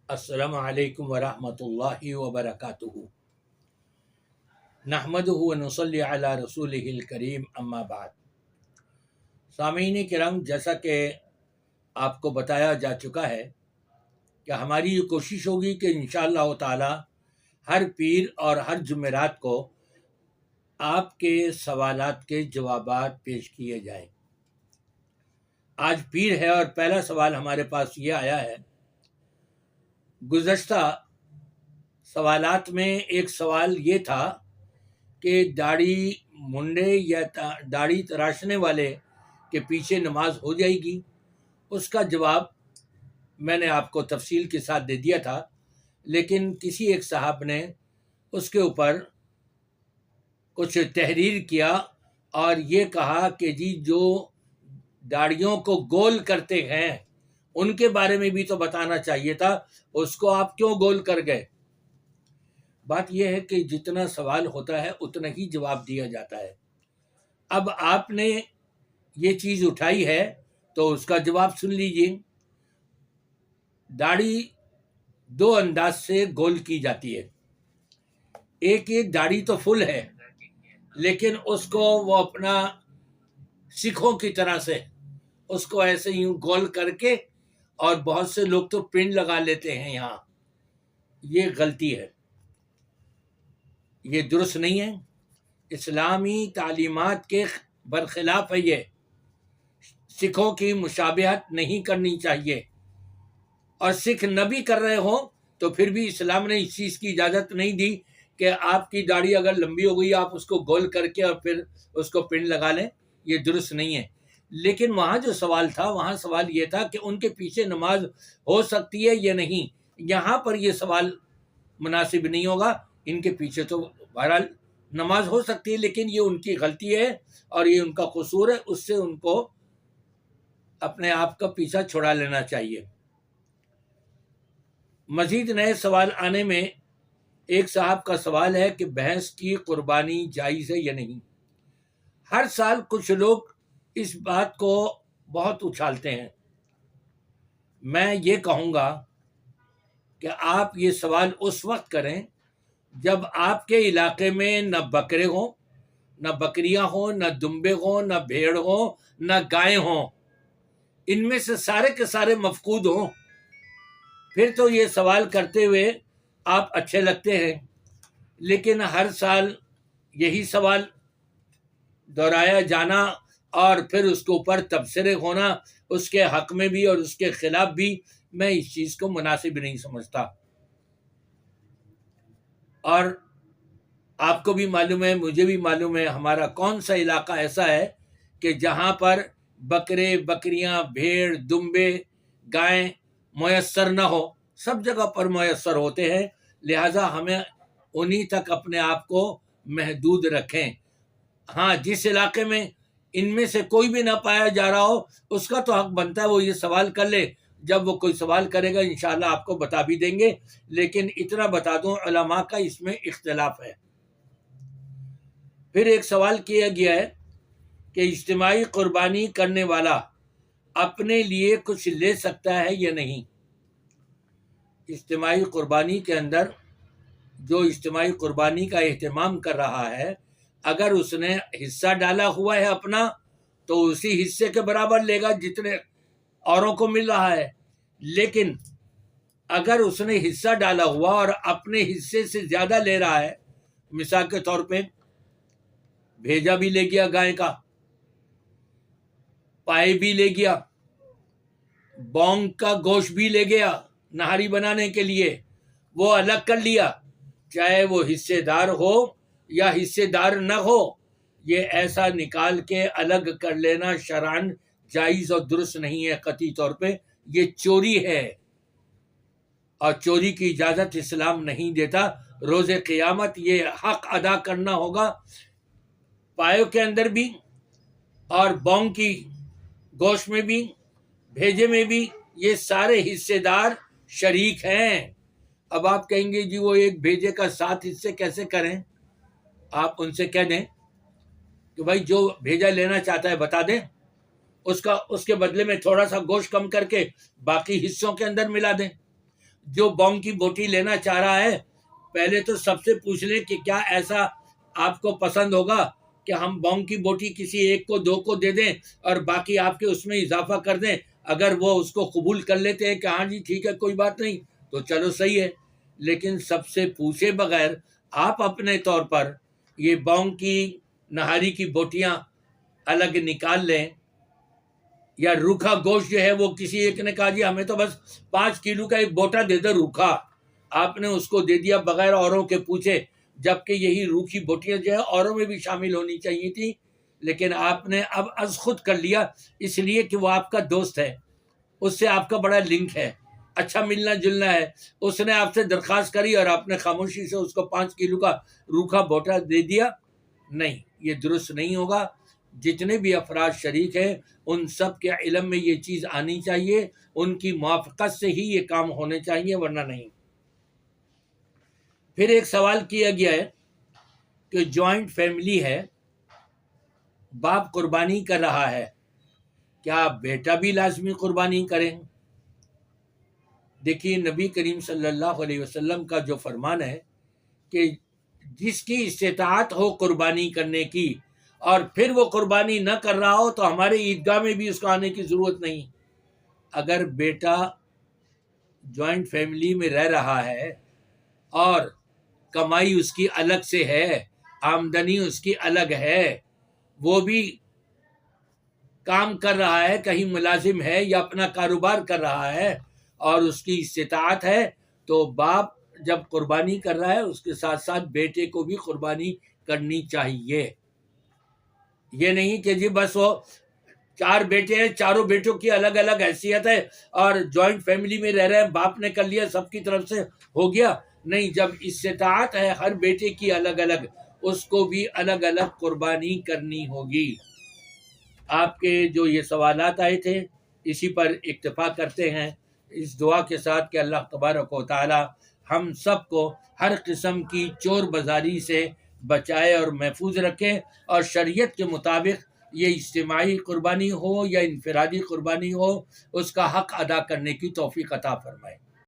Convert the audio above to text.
السلام علیکم ورحمۃ اللہ وبرکاتہ۔ نحمدہ ونصلی علی رسولہ الکریم، اما بعد۔ سامعین کرام، جیسا کہ آپ کو بتایا جا چکا ہے کہ ہماری یہ کوشش ہوگی کہ انشاءاللہ تعالی ہر پیر اور ہر جمعرات کو آپ کے سوالات کے جوابات پیش کیے جائیں۔ آج پیر ہے اور پہلا سوال ہمارے پاس یہ آیا ہے۔ گزشتہ سوالات میں ایک سوال یہ تھا کہ داڑھی منڈے یا داڑھی تراشنے والے کے پیچھے نماز ہو جائے گی۔ اس کا جواب میں نے آپ کو تفصیل کے ساتھ دے دیا تھا، لیکن کسی ایک صاحب نے اس کے اوپر کچھ تحریر کیا اور یہ کہا کہ جی جو داڑھیوں کو گول کرتے ہیں ان کے بارے میں بھی تو بتانا چاہیے تھا، اس کو آپ کیوں گول کر گئے؟ بات یہ ہے کہ جتنا سوال ہوتا ہے اتنا ہی جواب دیا جاتا ہے۔ اب آپ نے یہ چیز اٹھائی ہے تو اس کا جواب سن لیجیے۔ داڑھی دو انداز سے گول کی جاتی ہے۔ ایک یہ داڑھی تو فل ہے، لیکن اس کو وہ اپنا سکھوں کی طرح سے اس کو ایسے یوں گول کر کے، اور بہت سے لوگ تو پن لگا لیتے ہیں یہاں۔ یہ غلطی ہے، یہ درست نہیں ہے، اسلامی تعلیمات کے برخلاف ہے۔ یہ سکھوں کی مشابہت نہیں کرنی چاہیے، اور سکھ نہ بھی کر رہے ہوں تو پھر بھی اسلام نے اس چیز کی اجازت نہیں دی کہ آپ کی داڑھی اگر لمبی ہو گئی آپ اس کو گول کر کے اور پھر اس کو پن لگا لیں، یہ درست نہیں ہے۔ لیکن وہاں جو سوال تھا، وہاں سوال یہ تھا کہ ان کے پیچھے نماز ہو سکتی ہے یا نہیں۔ یہاں پر یہ سوال مناسب نہیں ہوگا۔ ان کے پیچھے تو بہرحال نماز ہو سکتی ہے، لیکن یہ ان کی غلطی ہے اور یہ ان کا قصور ہے، اس سے ان کو اپنے آپ کا پیچھا چھڑا لینا چاہیے۔ مزید نئے سوال آنے میں ایک صاحب کا سوال ہے کہ بھینس کی قربانی جائز ہے یا نہیں۔ ہر سال کچھ لوگ اس بات کو بہت اچھالتے ہیں۔ میں یہ کہوں گا کہ آپ یہ سوال اس وقت کریں جب آپ کے علاقے میں نہ بکرے ہوں، نہ بکریاں ہوں، نہ دمبے ہوں، نہ بھیڑ ہوں، نہ گائے ہوں، ان میں سے سارے کے سارے مفقود ہوں، پھر تو یہ سوال کرتے ہوئے آپ اچھے لگتے ہیں۔ لیکن ہر سال یہی سوال دہرایا جانا اور پھر اس کے اوپر تبصرے ہونا، اس کے حق میں بھی اور اس کے خلاف بھی، میں اس چیز کو مناسب نہیں سمجھتا۔ اور آپ کو بھی معلوم ہے، مجھے بھی معلوم ہے، ہمارا کون سا علاقہ ایسا ہے کہ جہاں پر بکرے، بکریاں، بھیڑ، دمبے، گائیں میسر نہ ہو۔ سب جگہ پر میسر ہوتے ہیں، لہٰذا ہمیں انہی تک اپنے آپ کو محدود رکھیں۔ ہاں، جس علاقے میں ان میں سے کوئی بھی نہ پایا جا رہا ہو، اس کا تو حق بنتا ہے وہ یہ سوال کر لے۔ جب وہ کوئی سوال کرے گا انشاءاللہ آپ کو بتا بھی دیں گے، لیکن اتنا بتا دوں علماء کا اس میں اختلاف ہے۔ پھر ایک سوال کیا گیا ہے کہ اجتماعی قربانی کرنے والا اپنے لیے کچھ لے سکتا ہے یا نہیں۔ اجتماعی قربانی کے اندر جو اجتماعی قربانی کا اہتمام کر رہا ہے، اگر اس نے حصہ ڈالا ہوا ہے اپنا، تو اسی حصے کے برابر لے گا جتنے اوروں کو مل رہا ہے۔ لیکن اگر اس نے حصہ ڈالا ہوا اور اپنے حصے سے زیادہ لے رہا ہے، مثال کے طور پہ بھیجا بھی لے گیا، گائے کا پائے بھی لے گیا، بونگ کا گوشت بھی لے گیا نہاری بنانے کے لیے، وہ الگ کر لیا، چاہے وہ حصے دار ہو یا حصے دار نہ ہو، یہ ایسا نکال کے الگ کر لینا شرعاً جائز اور درست نہیں ہے۔ قطعی طور پہ یہ چوری ہے، اور چوری کی اجازت اسلام نہیں دیتا۔ روز قیامت یہ حق ادا کرنا ہوگا، پایوں کے اندر بھی اور بونگ کی گوشت میں بھی، بھیجے میں بھی، یہ سارے حصے دار شریک ہیں۔ اب آپ کہیں گے جی وہ ایک بھیجے کا 7 حصے کیسے کریں؟ آپ ان سے کہہ دیں کہ بھائی جو بھیجا لینا چاہتا ہے بتا دیں، اس کے بدلے میں تھوڑا سا گوشت کم کر کے باقی حصوں کے اندر ملا دیں۔ جو بونگ کی بوٹی لینا چاہ رہا ہے پہلے تو سب سے پوچھ لیں کہ کیا ایسا آپ کو پسند ہوگا کہ ہم بونگ کی بوٹی کسی ایک کو دو کو دے دیں اور باقی آپ کے اس میں اضافہ کر دیں. اگر وہ اس کو قبول کر لیتے ہیں کہ ہاں جی ٹھیک ہے کوئی بات نہیں تو چلو صحیح ہے. لیکن سب سے پوچھے بغیر آپ اپنے طور پر یہ بونگ کی نہاری کی بوٹیاں الگ نکال لیں. یا روکھا گوشت جو ہے وہ کسی ایک نے کہا جی ہمیں تو بس 5 کلو کا ایک بوٹا دے دے روکھا, آپ نے اس کو دے دیا بغیر اوروں کے پوچھے, جبکہ یہی روکھی بوٹیاں جو ہے اوروں میں بھی شامل ہونی چاہیے تھی. لیکن آپ نے اب از خود کر لیا اس لیے کہ وہ آپ کا دوست ہے, اس سے آپ کا بڑا لنک ہے, اچھا ملنا جلنا ہے. اس نے آپ سے درخواست کری اور آپ نے خاموشی سے اس کو 5 کلو کا روکھا بوٹا دے دیا. نہیں, یہ درست نہیں ہوگا. جتنے بھی افراد شریک ہیں ان سب کے علم میں یہ چیز آنی چاہیے, ان کی موافقت سے ہی یہ کام ہونے چاہیے ورنہ نہیں. پھر ایک سوال کیا گیا ہے کہ جوائنٹ فیملی ہے, باپ قربانی کر رہا ہے, کیا بیٹا بھی لازمی قربانی کریں؟ دیکھیے نبی کریم صلی اللہ علیہ وسلم کا جو فرمان ہے کہ جس کی استطاعت ہو قربانی کرنے کی اور پھر وہ قربانی نہ کر رہا ہو تو ہمارے عیدگاہ میں بھی اس کو آنے کی ضرورت نہیں. اگر بیٹا جوائنٹ فیملی میں رہ رہا ہے اور کمائی اس کی الگ سے ہے, آمدنی اس کی الگ ہے, وہ بھی کام کر رہا ہے, کہیں ملازم ہے یا اپنا کاروبار کر رہا ہے اور اس کی استطاعت ہے, تو باپ جب قربانی کر رہا ہے اس کے ساتھ ساتھ بیٹے کو بھی قربانی کرنی چاہیے. یہ نہیں کہ جی بس وہ 4 بیٹے ہیں, چاروں بیٹوں کی الگ الگ حیثیت ہے اور جوائنٹ فیملی میں رہ رہے ہیں, باپ نے کر لیا سب کی طرف سے ہو گیا. نہیں, جب استطاعت ہے ہر بیٹے کی الگ الگ, اس کو بھی الگ الگ قربانی کرنی ہوگی. آپ کے جو یہ سوالات آئے تھے اسی پر اکتفا کرتے ہیں اس دعا کے ساتھ کہ اللہ تبارک و تعالی ہم سب کو ہر قسم کی چور بازاری سے بچائے اور محفوظ رکھے, اور شریعت کے مطابق یہ اجتماعی قربانی ہو یا انفرادی قربانی ہو اس کا حق ادا کرنے کی توفیق عطا فرمائے.